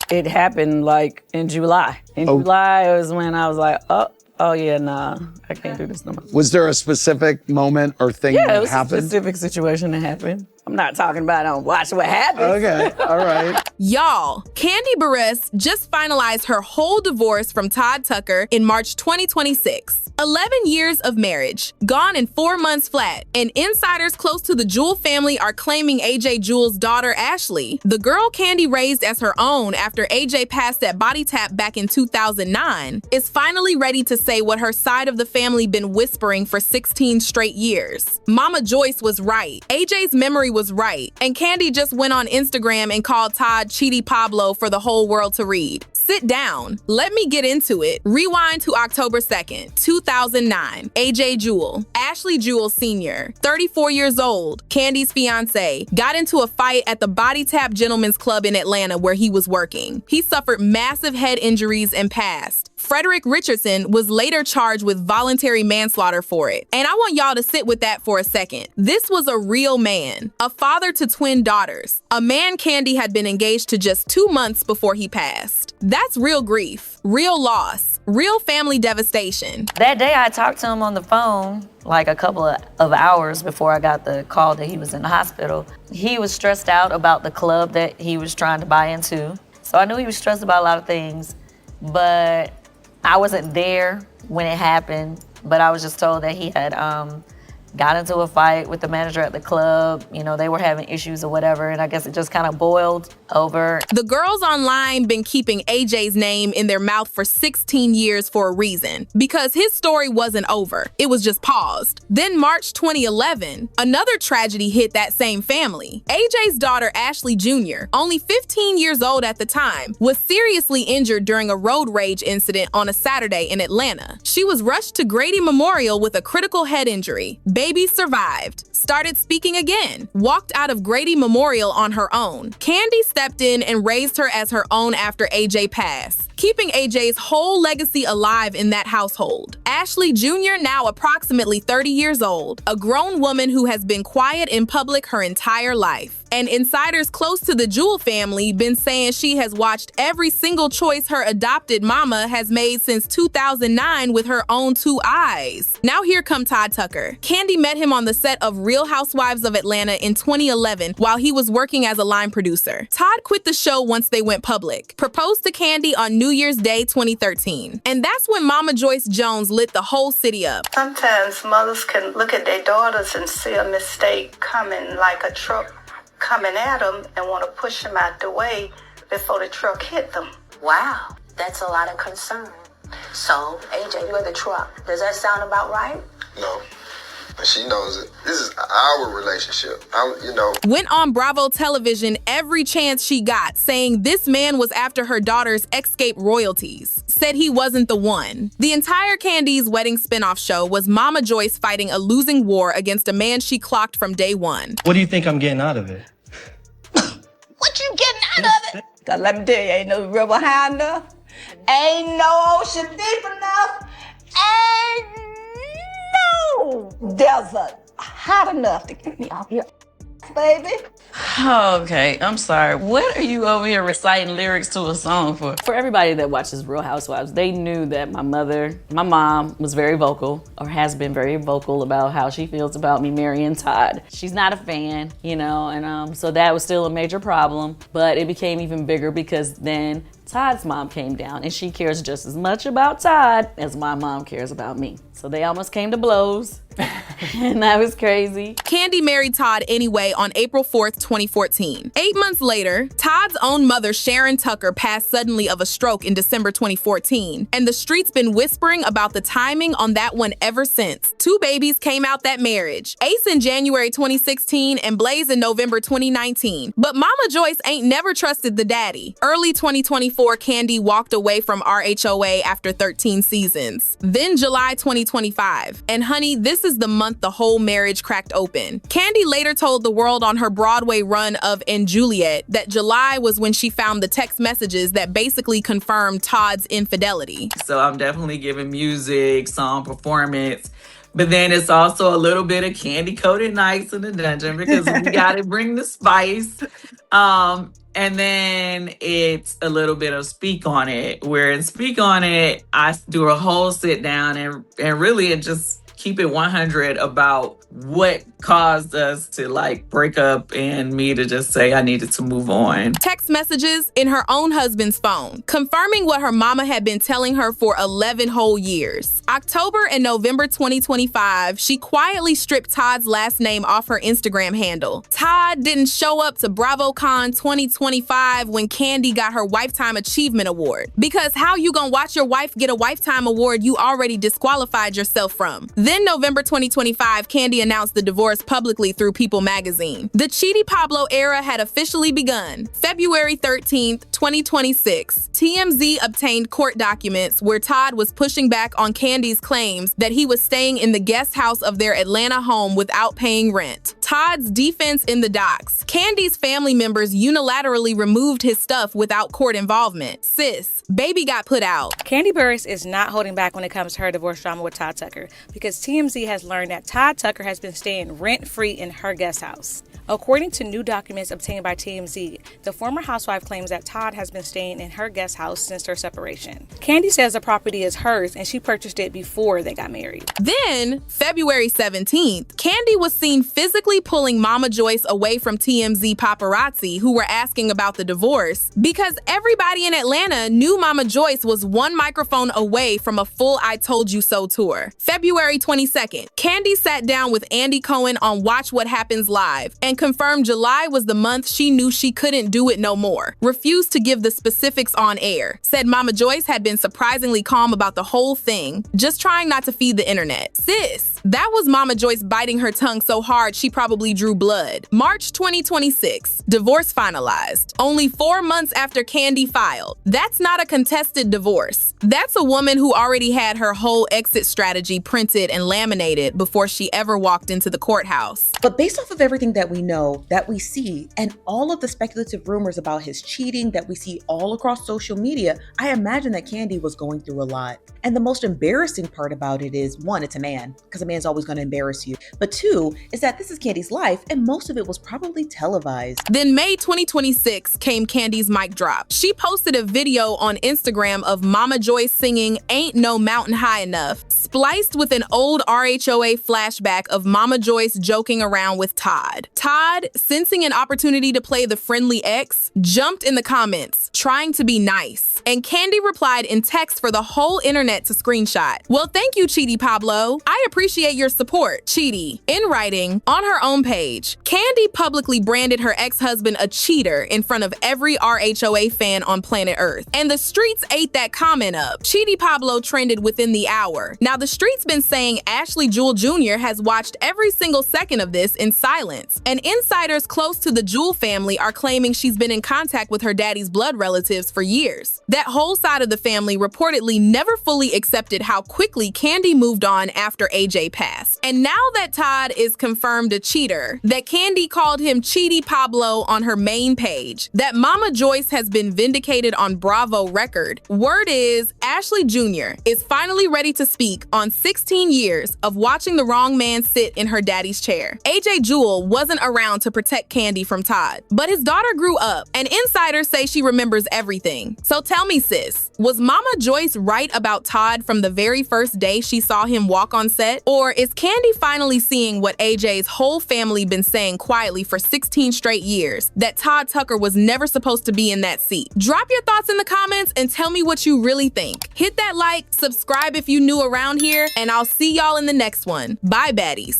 It happened like in July. In July was when I was like, oh yeah, nah, I can't do this no more. Was there a specific moment or thing that happened? Yeah, it was a specific situation that happened. I'm not talking about on Watch What Happens. Okay, all right. Y'all, Kandi Burruss just finalized her whole divorce from Todd Tucker in March 2026. 11 years of marriage, gone in 4 months flat, and insiders close to the Jewell family are claiming AJ Jewell's daughter, Ashley, the girl Kandi raised as her own after AJ passed that body tap back in 2009, is finally ready to say what her side of the family been whispering for 16 straight years. Mama Joyce was right. AJ's memory was right, and Kandi just went on Instagram and called Todd Cheatie Pablo for the whole world to read. Sit down. Let me get into it. Rewind to October 2nd, 2009. AJ Jewell, Ashley Jewell Sr., 34 years old, Kandi's fiance, got into a fight at the Body Tap Gentlemen's Club in Atlanta where he was working. He suffered massive head injuries and passed. Frederick Richardson was later charged with voluntary manslaughter for it. And I want y'all to sit with that for a second. This was a real man, a father to twin daughters, a man Kandi had been engaged to just 2 months before he passed. That's real grief, real loss, real family devastation. That day I talked to him on the phone like a couple of hours before I got the call that he was in the hospital. He was stressed out about the club that he was trying to buy into. So I knew he was stressed about a lot of things, but I wasn't there when it happened, but I was just told that he had got into a fight with the manager at the club. You know, they were having issues or whatever, and I guess it just kind of boiled over. The girls online been keeping AJ's name in their mouth for 16 years for a reason, because his story wasn't over. It was just paused. Then March 2011, another tragedy hit that same family. AJ's daughter, Ashley Jr., only 15 years old at the time, was seriously injured during a road rage incident on a Saturday in Atlanta. She was rushed to Grady Memorial with a critical head injury. Baby survived, started speaking again, walked out of Grady Memorial on her own. Kandi stepped in and raised her as her own after AJ passed, keeping AJ's whole legacy alive in that household. Ashley Jr., now approximately 30 years old, a grown woman who has been quiet in public her entire life. And insiders close to the Jewell family been saying she has watched every single choice her adopted mama has made since 2009 with her own 2 eyes. Now here come Todd Tucker. Kandi met him on the set of Real Housewives of Atlanta in 2011 while he was working as a line producer. Todd quit the show once they went public, proposed to Kandi on New Year's Day 2013. And that's when Mama Joyce Jones lit the whole city up. Sometimes mothers can look at their daughters and see a mistake coming, like a truck coming at them, and want to push them out the way before the truck hit them. Wow, that's a lot of concern. So, AJ, you're the truck. Does that sound about right? No. But she knows it. This is our relationship. Went on Bravo television every chance she got, saying this man was after her daughter's XSCAPE royalties. Said he wasn't the one. The entire Kandi's wedding spinoff show was Mama Joyce fighting a losing war against a man she clocked from day one. What do you think I'm getting out of it? What you getting out of it? Cause let me tell you, ain't no river high enough, ain't no ocean deep enough, ain't no desert hot enough to get me off your baby. Okay, I'm sorry. What are you over here reciting lyrics to a song for? For everybody that watches Real Housewives, they knew that my mom was very vocal, or has been very vocal about how she feels about me marrying Todd. She's not a fan, and so that was still a major problem, but it became even bigger because then Todd's mom came down, and she cares just as much about Todd as my mom cares about me. So they almost came to blows, and that was crazy. Kandi married Todd anyway on April 4th, 2014. 8 months later, Todd's own mother, Sharon Tucker, passed suddenly of a stroke in December 2014, and the street's been whispering about the timing on that one ever since. 2 babies came out that marriage, Ace in January 2016 and Blaze in November 2019. But Mama Joyce ain't never trusted the daddy. Early 2024, Kandi walked away from RHOA after 13 seasons. Then July 2025. And honey, this is the month the whole marriage cracked open. Kandi later told the world on her Broadway run of Juliet that July was when she found the text messages that basically confirmed Todd's infidelity. So I'm definitely giving music, song performance, But then it's also a little bit of candy coated nights in the dungeon because we got to bring the spice. And then it's a little bit of Speak On It, where in Speak On It, I do a whole sit down and really it just keep it 100 about what caused us to like break up and me to just say I needed to move on. Text messages in her own husband's phone, confirming what her mama had been telling her for 11 whole years. October and November 2025, she quietly stripped Todd's last name off her Instagram handle. Todd didn't show up to BravoCon 2025 when Kandi got her Wifetime Achievement Award. Because how you gonna watch your wife get a Wifetime Award you already disqualified yourself from? Then November 2025, Kandi announced the divorce publicly through People magazine. The Cheatie Pablo era had officially begun. February 13th, 2026, TMZ obtained court documents where Todd was pushing back on Kandi's claims that he was staying in the guest house of their Atlanta home without paying rent. Todd's defense in the docs. Kandi's family members unilaterally removed his stuff without court involvement. Sis, baby got put out. Kandi Burruss is not holding back when it comes to her divorce drama with Todd Tucker because TMZ has learned that Todd Tucker has been staying rent-free in her guest house. According to new documents obtained by TMZ, the former housewife claims that Todd has been staying in her guest house since their separation. Kandi says the property is hers and she purchased it before they got married. Then, February 17th, Kandi was seen physically pulling Mama Joyce away from TMZ paparazzi who were asking about the divorce because everybody in Atlanta knew Mama Joyce was one microphone away from a full I Told You So tour. February 22nd, Kandi sat down with Andy Cohen on Watch What Happens Live and confirmed July was the month she knew she couldn't do it no more. Refused to give the specifics on air. Said Mama Joyce had been surprisingly calm about the whole thing, just trying not to feed the internet. Sis, that was Mama Joyce biting her tongue so hard she probably drew blood. March 2026, divorce finalized. Only 4 months after Kandi filed. That's not a contested divorce. That's a woman who already had her whole exit strategy printed and laminated before she ever walked into the courthouse. But based off of everything that we know, that we see, and all of the speculative rumors about his cheating that we see all across social media, I imagine that Kandi was going through a lot. And the most embarrassing part about it is, one, it's a man, because a man's always going to embarrass you. But two, is that this is Kandi's life, and most of it was probably televised. Then May 2026 came Kandi's mic drop. She posted a video on Instagram of Mama Joyce singing Ain't No Mountain High Enough, spliced with an old RHOA flashback of Mama Joyce joking around with Todd. Todd, sensing an opportunity to play the friendly ex, jumped in the comments, trying to be nice. And Kandi replied in text for the whole internet to screenshot. Well, thank you, Cheatie Pablo. I appreciate your support, Cheatie. In writing, on her own page, Kandi publicly branded her ex-husband a cheater in front of every RHOA fan on planet Earth. And the streets ate that comment up. Cheatie Pablo trended within the hour. Now, the streets been saying Ashley Jewell Jr. has watched every single second of this in silence. And insiders close to the Jewell family are claiming she's been in contact with her daddy's blood relatives for years. That whole side of the family reportedly never fully accepted how quickly Kandi moved on after AJ passed. And now that Todd is confirmed a cheater, that Kandi called him Cheatie Pablo on her main page, that Mama Joyce has been vindicated on Bravo record, word is Ashley Jr. is finally ready to speak on 16 years of watching the wrong man sit in her daddy's chair. AJ Jewell wasn't around to protect Kandi from Todd, but his daughter grew up, and insiders say she remembers everything. So tell me, sis, was Mama Joyce right about Todd from the very first day she saw him walk on set? Or is Kandi finally seeing what AJ's whole family been saying quietly for 16 straight years, that Todd Tucker was never supposed to be in that seat? Drop your thoughts in the comments and tell me what you really think. Hit that like, subscribe if you new around here, and I'll see y'all in the next one. Bye, baddies.